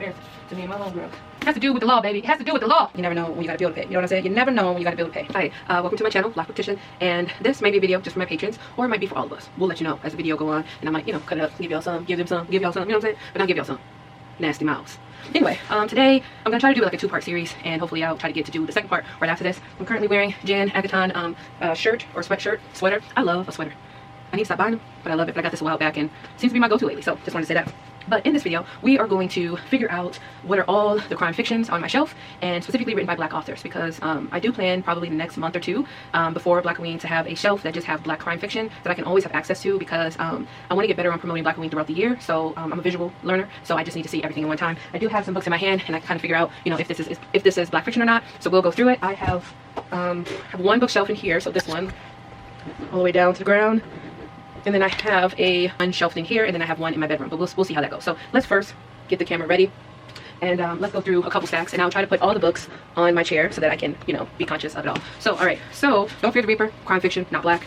embarrassing to me and my homegirl. It has to do with the law, baby. It has to do with the law. You never know when you gotta be able to pay. You know what I'm saying? You never know when you gotta be able to pay. Alright, welcome to my channel, Black Petition. And this may be a video just for my patrons, or it might be for all of us. We'll let you know as the video go on, and I might, you know, cut it up, give y'all some, give them some, give y'all some, you know what I'm saying? But I'll give y'all some. Nasty mouths. Anyway, today I'm gonna try to do like a two-part series, and hopefully I'll try to get to do the second part right after this. I'm currently wearing Jan Agaton shirt or sweater. I love a sweater. I need to stop buying them, but I love it. But I got this a while back, and it seems to be my go-to lately. So just wanted to say that. But in this video, we are going to figure out what are all the crime fictions on my shelf, and specifically written by Black authors, because I do plan probably the next month or two before Black Halloween to have a shelf that just have Black crime fiction that I can always have access to, because I want to get better on promoting Black Halloween throughout the year. So I'm a visual learner, so I just need to see everything in one time. I do have some books in my hand, and I kind of figure out, you know, if this is Black fiction or not. So we'll go through it. I have one bookshelf in here, so this one all the way down to the ground. And then I have a unshelved thing here, and then I have one in my bedroom, but we'll see how that goes. So let's first get the camera ready, and let's go through a couple stacks, and I'll try to put all the books on my chair so that I can, you know, be conscious of it all. So, all right, so Don't Fear the Reaper, crime fiction, not Black.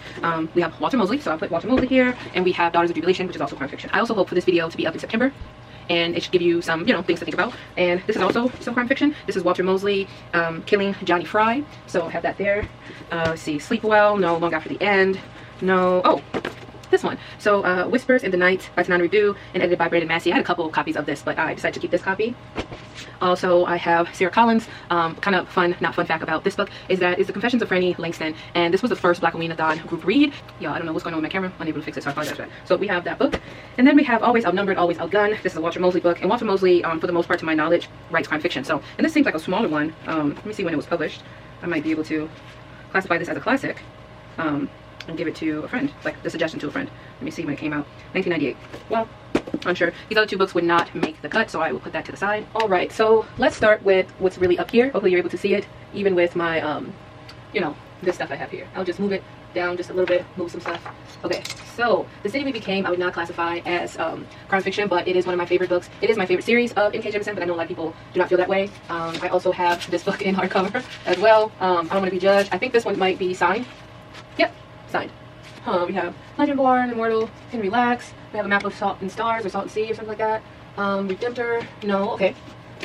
We have Walter Mosley, so I'll put Walter Mosley here, and we have Daughters of Jubilation, which is also crime fiction. I also hope for this video to be up in September, and it should give you some, you know, things to think about. And this is also some crime fiction. This is Walter Mosley, Killing Johnny Fry. So I have that there. Let's see, Sleep Well, no, Long After the End, no, oh, this one. So Whispers in the Night by Tanana Redu and edited by Brandon Massey. I had a couple copies of this, but I decided to keep this copy. Also, I have Sarah Collins. Kind of fun, not fun fact about this book is that it's The Confessions of Franny Langston, and this was the first Black Halloween-a-thon group read. Yeah, I don't know what's going on with my camera. I'm unable to fix it, so I apologize for that. So we have that book, and then we have Always Outnumbered, Always Outgunned. This is a Walter Mosley book, and Walter Mosley, for the most part, to my knowledge, writes crime fiction. So, and this seems like a smaller one. Let me see when it was published. I might be able to classify this as a classic. And give it to a friend, like the suggestion to a friend. Let me see when it came out. 1998. Well, I'm sure these other two books would not make the cut, so I will put that to the side. All right, so let's start with what's really up here. Hopefully you're able to see it, even with my, you know, this stuff I have here. I'll just move it down just a little bit, move some stuff. Okay, so The City We Became, I would not classify as crime fiction, but it is one of my favorite books. It is my favorite series of N.K. Jemisin, but I know a lot of people do not feel that way. I also have this book in hardcover as well. I Don't Want to Be Judged. I think this one might be signed. Yep. Signed. We have Legend Born, Immortal, Can Relax. We have A Map of Salt and Stars or Salt and Sea or something like that. Redemptor. No, okay.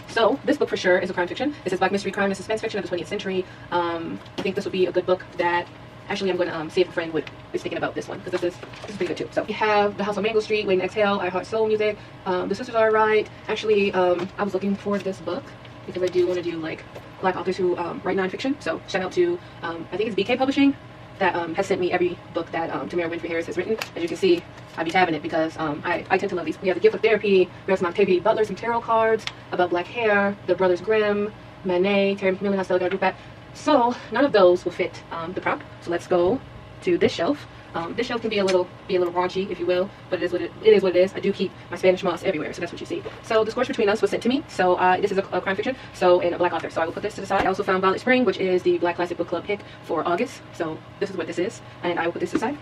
So this book for sure is a crime fiction. This is Black mystery, crime, and suspense fiction of the 20th century. I think this would be a good book that actually I'm going to see if a friend is thinking about this one, because this is pretty good too. So we have The House on Mango Street, Wait and Exhale, I Heart Soul Music, The Sisters Are Right. Actually, I was looking for this book because I do want to do like Black authors who write nonfiction. So shout out to I think it's BK Publishing that has sent me every book that Tamara Winfrey Harris has written. As you can see, I be tabbing it because I tend to love these. We have The Gift of Therapy, we have some Octavia Butler, some tarot cards, About Black Hair, The Brothers Grimm, Manet, Terry McMillan, Hostile Got a Group Back. So none of those will fit the prop. So let's go to this shelf. This shelf can be a little raunchy, if you will, but it is what it is. I do keep my Spanish moss everywhere, so that's what you see. So The Scorch Between Us was sent to me, so this is a crime fiction, so and a Black author, so I will put this to the side. I also found Violet Spring, which is the Black Classic Book Club pick for August, so this is what this is, and I will put this to the side.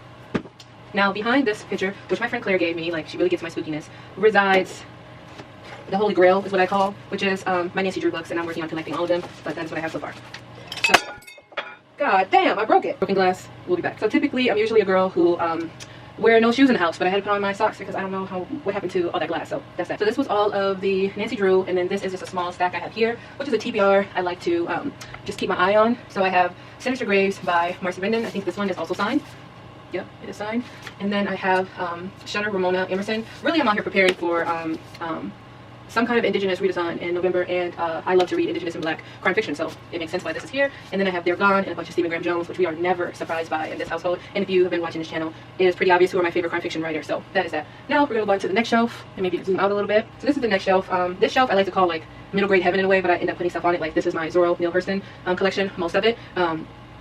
Now behind this picture, which my friend Claire gave me, like she really gets my spookiness, resides the Holy Grail is what I call, which is my Nancy Drew books, and I'm working on collecting all of them, but that's what I have so far. So, God damn, I broke it. Broken glass, we'll be back. So typically, I'm usually a girl who wear no shoes in the house, but I had to put on my socks because I don't know what happened to all that glass, so that's that. So this was all of the Nancy Drew, and then this is just a small stack I have here, which is a TBR I like to just keep my eye on. So I have Sinister Graves by Marcy Rendon. I think this one is also signed. Yep, it is signed. And then I have Shunner Ramona Emerson. Really, I'm out here preparing for some kind of Indigenous readathon in November, and I love to read Indigenous and Black crime fiction, so it makes sense why this is here. And then I have They're Gone and a bunch of Stephen Graham Jones, which we are never surprised by in this household. And if you have been watching this channel, it is pretty obvious who are my favorite crime fiction writers, so that is that. Now we're going to go on to the next shelf, and maybe zoom out a little bit. So this is the next shelf. This shelf I like to call like middle grade heaven in a way, but I end up putting stuff on it. Like this is my Zorro Neale Hurston collection, most of it.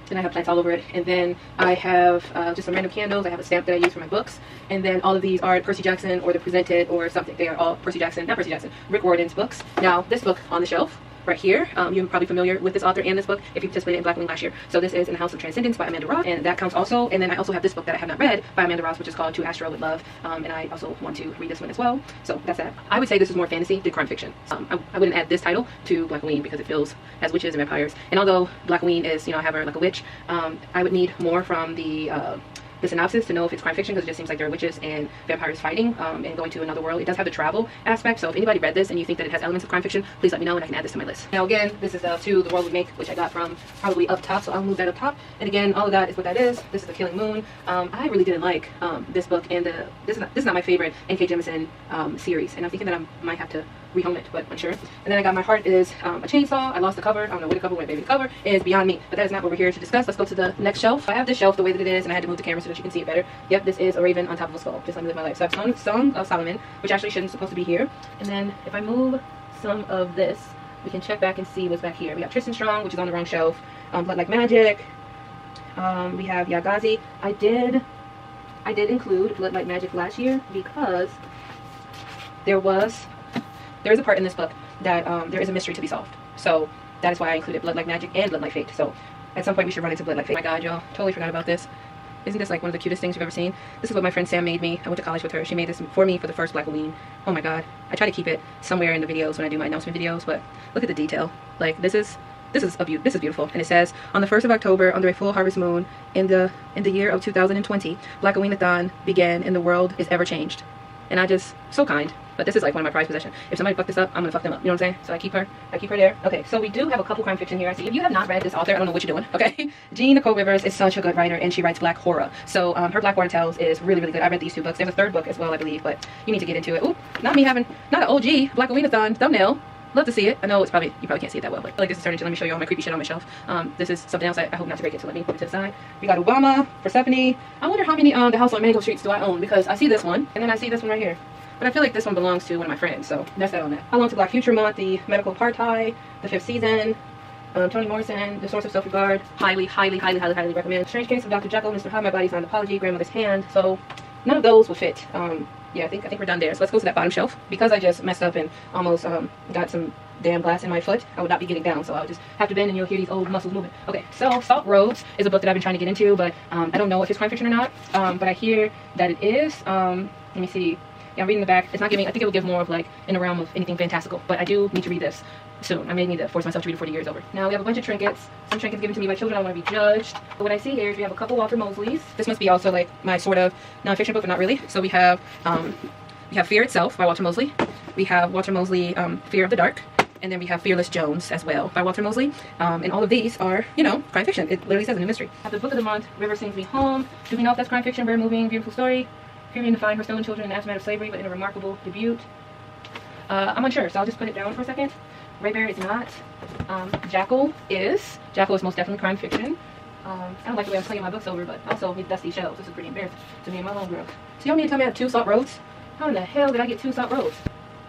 And I have plants all over it. And then I have just some random candles. I have a stamp that I use for my books. And then all of these are Percy Jackson or The Presented or something. They are all Percy Jackson, not Percy Jackson, Rick Warden's books. Now, this book on the shelf right here, you're probably familiar with this author and this book if you participated in Black Halloween last year. So this is In the House of Transcendence by Amanda Roth, and that counts also. And then I also have this book that I have not read by Amanda Roth, which is called To Astro with Love, and I also want to read this one as well. So that's that. I would say this is more fantasy than crime fiction. I wouldn't add this title to Black Halloween because it feels as witches and vampires. And although Black Halloween is, you know, I have her like a witch, I would need more from the the synopsis to know if it's crime fiction, because it just seems like there are witches and vampires fighting and going to another world. It does have the travel aspect, so if anybody read this and you think that it has elements of crime fiction, please let me know and I can add this to my list. Now again, this is to The World We Make, which I got from probably up top, so I'll move that up top. And again, all of that is what that is. This is The Killing Moon. I really didn't like this book, and this is not my favorite N.K. Jemisin series, and I'm thinking that I might have to rehome it, but I'm unsure. And then I got My Heart is a Chainsaw. I lost the cover. I don't know where the cover went, baby. The cover is beyond me, but that is not what we're here to discuss. Let's go to the next shelf. I have this shelf the way that it is, and I had to move the camera so that you can see it better. Yep, this is a raven on top of a skull. Just let me live my life. So I have Song of Solomon, which actually shouldn't supposed to be here. And then if I move some of this, we can check back and see what's back here. We have Tristan Strong, which is on the wrong shelf. Blood Like Magic. We have Yagazi. I did include Blood Like Magic last year because there is a part in this book that there is a mystery to be solved. So that is why I included Blood Like Magic and Blood Like Fate. So at some point we should run into Blood Like Fate. Oh my god, y'all, totally forgot about this. Isn't this like one of the cutest things you've ever seen? This is what my friend Sam made me. I went to college with her. She made this for me for the first Black Halloween. Oh my god. I try to keep it somewhere in the videos when I do my announcement videos, but look at the detail. Like this is beautiful. And it says, on the 1st of October, under a full harvest moon, in the year of 2020, Black Halloween-a-thon began and the world is ever changed. And I just, so kind. But this is like one of my prized possessions. If somebody fucked this up, I'm gonna fuck them up. You know what I'm saying? So I keep her there. Okay, so we do have a couple crime fiction here. I see. If you have not read this author, I don't know what you're doing. Okay, Jean Nicole Rivers is such a good writer, and she writes Black horror. So her Blackwater Tales is really, really good. I read these 2 books. There's a 3rd book as well, I believe, but you need to get into it. Ooh, not an OG Black Halloween-a-thon thumbnail. Love to see it. I know you probably can't see it that well, but I feel like this is turning to, let me show you all my creepy shit on my shelf. This is something else I hope not to break it, so let me put it to the side. We got Obama, Persephone. I wonder how many The House on Mango Streets do I own, because I see this one, and then I see this one right here. But I feel like this one belongs to one of my friends, so that's that on that. How Long to Black Future Month, The Medical Apartheid, The 5th Season, Toni Morrison, The Source of Self-Regard. Highly recommend. Strange Case of Dr. Jekyll, Mr. Hyde, My Body's Not an Apology, Grandmother's Hand. So none of those would fit. Yeah, I think we're done there. So let's go to that bottom shelf. Because I just messed up and almost got some damn glass in my foot, I would not be getting down, so I'll just have to bend and you'll hear these old muscles moving. Okay, so Salt Roads is a book that I've been trying to get into, but I don't know if it's crime fiction or not, but I hear that it is. Let me see. Yeah, I'm reading the back. It's not giving, I think it will give more of like in the realm of anything fantastical, but I do need to read this soon. I may need to force myself to read it before the year is over. Now we have a bunch of trinkets. Some trinkets given to me by children. I don't want to be judged. But what I see here is we have a couple Walter Mosleys. This must be also like my sort of nonfiction book, but not really. So we have Fear Itself by Walter Mosley. We have Walter Mosley, Fear of the Dark. And then we have Fearless Jones as well by Walter Mosley. And all of these are, you know, crime fiction. It literally says in the mystery. I have the book of the month, River Sings Me Home. Do we know if that's crime fiction? Very moving, beautiful story. Fearing to find her stolen children in the aftermath of slavery, but in a remarkable debut. I'm unsure, so I'll just put it down for a second. Raybear is not. Jackal is. Jackal is most definitely crime fiction. I don't like the way I'm slinging my books over, but also with dusty shelves. This is pretty embarrassing to me and my homegirl. So y'all need to tell me I have 2 Salt Roads? How in the hell did I get 2 Salt Roads?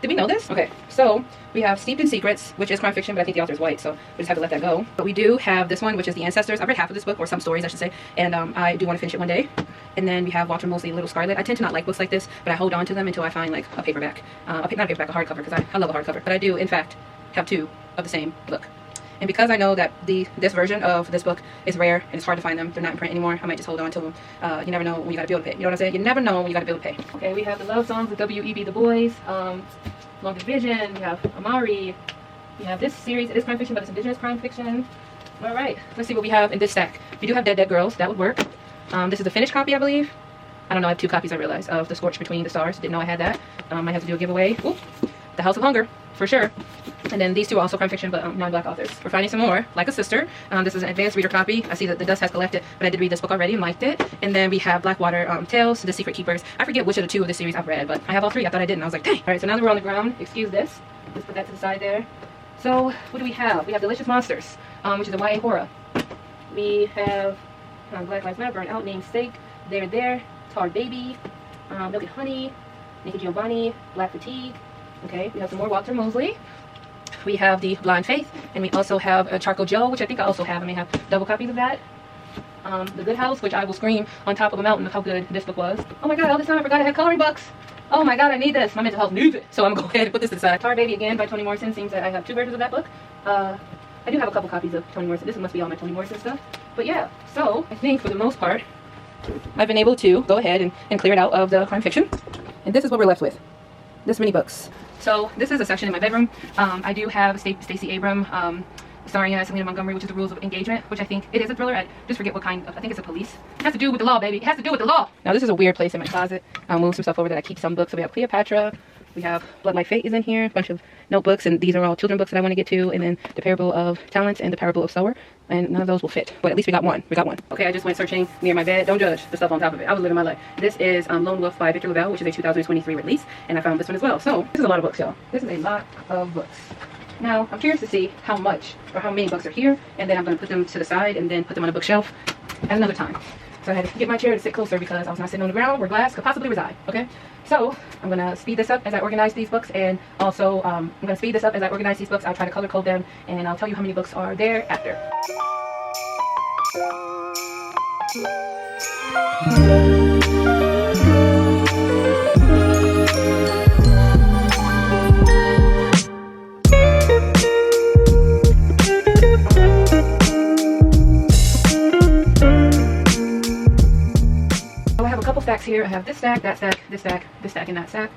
Did we know this? Okay, so we have Steeped in Secrets, which is crime fiction, but I think the author's white, so we just have to let that go. But we do have this one, which is The Ancestors. I've read half of this book, or some stories, I should say, and I do want to finish it one day. And then we have Walter Mosley, Little Scarlet. I tend to not like books like this, but I hold on to them until I find like a paperback. Not a paperback, a hardcover, because I love a hardcover. But I do, in fact, have 2 of the same book. And because I know that this version of this book is rare and it's hard to find them, they're not in print anymore, I might just hold on to them. You never know when you gotta be able to pay. You know what I'm saying? You never know when you gotta be able to pay. Okay, we have the love songs of W.E.B. Du Bois, Long Division, we have Amari, we have this series. It is crime fiction, but it's indigenous crime fiction. Alright, let's see what we have in this stack. We do have Dead Dead Girls, that would work. This is the finished copy, I believe. I don't know, I have 2 copies, I realized, of The Scorch Between the Stars. Didn't know I had that. Might have to do a giveaway. Ooh, The House of Hunger, for sure. And then these 2 are also crime fiction, but non-black authors. We're finding some more, Like a Sister. This is an advanced reader copy. I see that the dust has collected, but I did read this book already and liked it. And then we have Blackwater Tales, The Secret Keepers. I forget which of the 2 of the series I've read, but I have all 3. I thought I didn't. I was like, dang. Alright, so now that we're on the ground, excuse this. Let's put that to the side there. So, what do we have? We have Delicious Monsters, which is a YA horror. We have Black Lives Matter, Burn Out, Namesake, There, Tar Baby, Milk and Honey, Nikki Giovanni, Black Fatigue. Okay, we have some more Walter Mosley. We have The Blind Faith, and we also have Charcoal Joe, which I think I also have. I may have double copies of that. The Good House, which I will scream on top of a mountain of how good this book was. Oh my god, all this time I forgot I had coloring books. Oh my god, I need this. My mental health needs it. So I'm going to go ahead and put this to the side. Tar Baby again by Toni Morrison. Seems that I have 2 versions of that book. I do have a couple copies of Toni Morrison. This must be all my Toni Morrison stuff. But yeah, so I think for the most part, I've been able to go ahead and clear it out of the crime fiction. And this is what we're left with. This many books. So this is a section in my bedroom. I do have Stacey Abram, starring Selena Montgomery, which is The Rules of Engagement, which I think it is a thriller. I just forget what kind of, I think it's a police. It has to do with the law, baby. It has to do with the law. Now this is a weird place in my closet. I'll move some stuff over that I keep some books. So we have Cleopatra, we have Blood Like Fate is in here, a bunch of notebooks, and these are all children books that I want to get to, and then the Parable of Talents and the Parable of Sower, and none of those will fit, but at least we got one. Okay, I just went searching near my bed. Don't judge the stuff on top of it. I was living my life. This is Lone Wolf by Victor LaValle, which is a 2023 release, and I found this one as well. So this is a lot of books, y'all. This is a lot of books. Now I'm curious to see how much or how many books are here, and then I'm going to put them to the side and then put them on a bookshelf at another time. So I had to get my chair to sit closer because I was not sitting on the ground where glass could possibly reside. Okay, so I'm going to speed this up as I organize these books, and also I'm going to speed this up as I organize these books. I'll try to color code them, and I'll tell you how many books are there after. Stacks here. I have this stack, that stack, this stack, this stack, and that stack.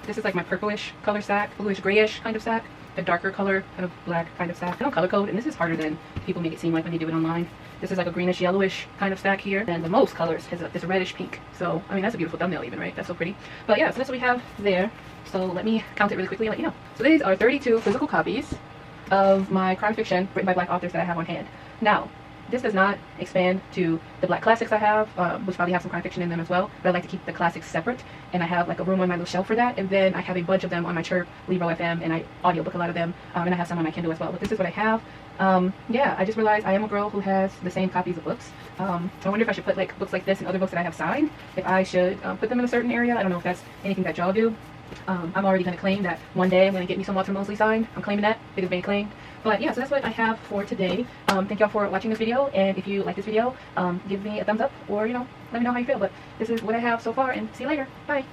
This is like my purplish color stack, bluish grayish kind of stack, a darker color, kind of black kind of stack. I don't color code, and this is harder than people make it seem like when they do it online. This is like a greenish yellowish kind of stack here, and the most colors is this reddish pink. So I mean, that's a beautiful thumbnail even, right? That's so pretty. But yeah, so that's what we have there. So let me count it really quickly and let you know. So these are 32 physical copies of my crime fiction written by Black authors that I have on hand. Now, this does not expand to the Black classics I have, which probably have some crime fiction in them as well, but I like to keep the classics separate, and I have like a room on my little shelf for that, and then I have a bunch of them on my Chirp, Libro FM, and I audiobook a lot of them, and I have some on my Kindle as well, but this is what I have. Yeah, I just realized I am a girl who has the same copies of books. I wonder if I should put like books like this and other books that I have signed, if I should put them in a certain area. I don't know if that's anything that y'all do. I'm already going to claim that one day I'm going to get me some Walter Mosley signed. I'm claiming that. It has been claimed. But yeah, so that's what I have for today. Thank y'all for watching this video, and if you like this video, give me a thumbs up, or you know, let me know how you feel. But this is what I have so far, and see you later. Bye.